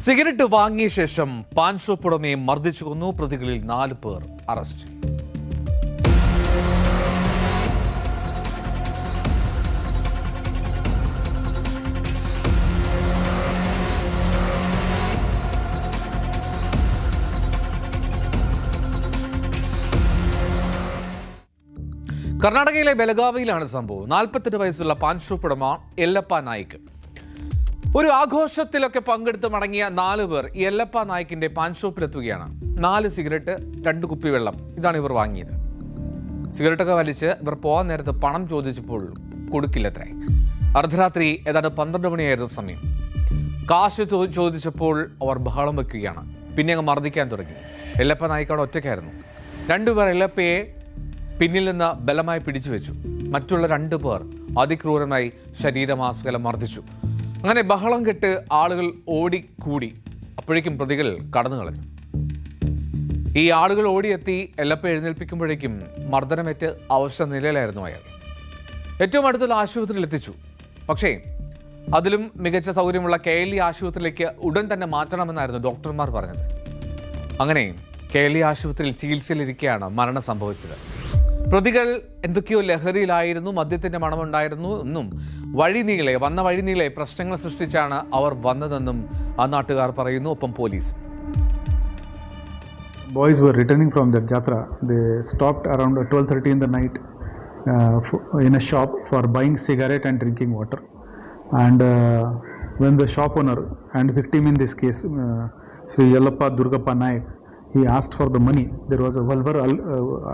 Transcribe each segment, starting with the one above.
Cigarette വാങ്ങിയ ശേഷം pan shop ഉടമയെ മർദ്ദിച്ചു കൊന്നു. പ്രതികളിൽ 4 പേർ അറസ്റ്റ്. കർണാടകയിലെ ബെലഗാവിയിലാണ് സംഭവം. 48 വയസ്സുള്ള പാൻ ഷോപ്പ് ഉടമ യെല്ലപ്പ നായിക്. ഒരു ആഘോഷത്തിലൊക്കെ പങ്കെടുത്ത് മടങ്ങിയ 4 പേർ യെല്ലപ്പ നായിക്കിന്റെ പാൻ ഷോപ്പിലെത്തുകയാണ്. 4 സിഗരറ്റ്, 2 കുപ്പി വെള്ളം, ഇതാണ് ഇവർ വാങ്ങിയത്. സിഗരറ്റൊക്കെ വലിച്ച് ഇവർ പോകാൻ നേരത്ത് പണം ചോദിച്ചപ്പോൾ കൊടുക്കില്ലത്രേ. അർദ്ധരാത്രി ഏതാണ്ട് 12 മണിയായിരുന്നു സമയം. കാശ് ചോദിച്ചപ്പോൾ അവർ ബഹളം വെക്കുകയാണ്. പിന്നെ അങ്ങ് മർദ്ദിക്കാൻ തുടങ്ങി. യെല്ലപ്പ നായിക്കാട് ഒറ്റയ്ക്കായിരുന്നു. 2 പേർ യെല്ലപ്പയെ പിന്നിൽ നിന്ന് ബലമായി പിടിച്ചു വെച്ചു. മറ്റുള്ള 2 പേർ അതിക്രൂരമായി ശരീരമാസകലം മർദ്ദിച്ചു. അങ്ങനെ ബഹളം കെട്ട് ആളുകൾ ഓടിക്കൂടി. അപ്പോഴേക്കും പ്രതികൾ കടന്നു കളഞ്ഞു. ഈ ആളുകൾ ഓടിയെത്തി യെല്ലപ്പ എഴുന്നേൽപ്പിക്കുമ്പോഴേക്കും മർദ്ദനമേറ്റ് അവശ നിലയിലായിരുന്നു അയാൾ. ഏറ്റവും അടുത്തുള്ള ആശുപത്രിയിൽ എത്തിച്ചു. പക്ഷേ അതിലും മികച്ച സൗകര്യമുള്ള KLE ആശുപത്രിയിലേക്ക് ഉടൻ തന്നെ മാറ്റണമെന്നായിരുന്നു ഡോക്ടർമാർ പറഞ്ഞത്. അങ്ങനെ KLE ആശുപത്രിയിൽ ചികിത്സയിലിരിക്കെയാണ് മരണം സംഭവിച്ചത്. പ്രതികൾ എന്തൊക്കെയോ ലഹരിയിലായിരുന്നു, മദ്യത്തിന്റെ മണമുണ്ടായിരുന്നു എന്നും വന്ന വഴിനീളെ പ്രശ്നങ്ങൾ സൃഷ്ടിച്ചാണ് അവർ വന്നതെന്നും ആ നാട്ടുകാർ പറയുന്നു. ഒപ്പം police. Boys were returning from their jatra. They stopped around 12:30 in the night in a shop for buying cigarette and drinking water. And when the shop owner and victim in this case, Sri Yellappa Durgappa Naik, he asked for the money. There was a vulgar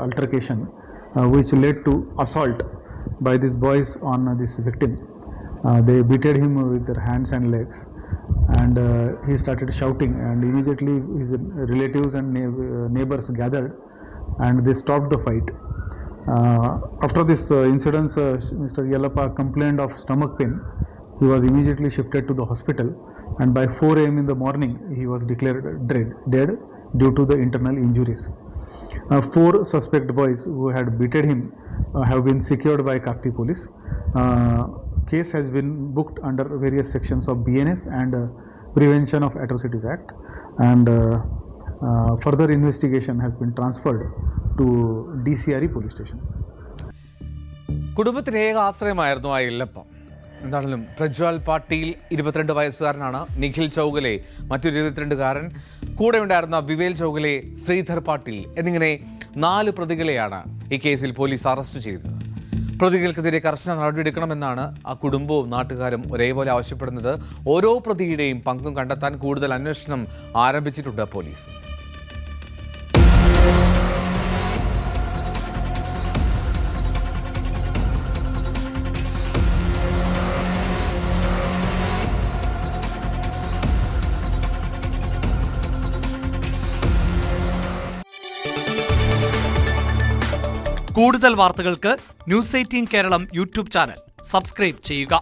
altercation which led to assault by these boys on this victim. They beated him with their hands and legs, and he started shouting, and immediately his relatives and neighbors gathered and they stopped the fight. After this incident, Mr. Yellappa complained of stomach pain. He was immediately shifted to the hospital, and by 4 a.m. in the morning he was declared dead due to the internal injuries. 4 suspect boys who had beaten him have been secured by Kakti police. Case has been booked under various sections of BNS and Prevention of Atrocities Act, and further investigation has been transferred to DCRE police station. കുടുംബത്തിന് ഏക ആശ്രയമായിരുന്നു ആ യെല്ലപ്പ. എന്താണെങ്കിലും പ്രജ്വൽ പാട്ടീൽ 22 വയസ്സുകാരനാണ്. നിഖിൽ ചൗഗലെ മറ്റൊരു 22കാരൻ, കൂടെ ഉണ്ടായിരുന്ന വിവേൽ ചൗഗലെ, ശ്രീധർ പാട്ടീൽ എന്നിങ്ങനെ 4 പ്രതികളെയാണ് ഈ കേസിൽ പോലീസ് അറസ്റ്റ് ചെയ്തത്. പ്രതികൾക്കെതിരെ കർശന നടപടിയെടുക്കണമെന്നാണ് ആ കുടുംബവും നാട്ടുകാരും ഒരേപോലെ ആവശ്യപ്പെടുന്നത്. ഓരോ പ്രതിയുടെയും പങ്കും കണ്ടെത്താൻ കൂടുതൽ അന്വേഷണം ആരംഭിച്ചിട്ടുണ്ട് പോലീസ്. കൂടുതൽ വാർത്തകൾക്ക് News 18 Keralam YouTube channel subscribe ചെയ്യുക.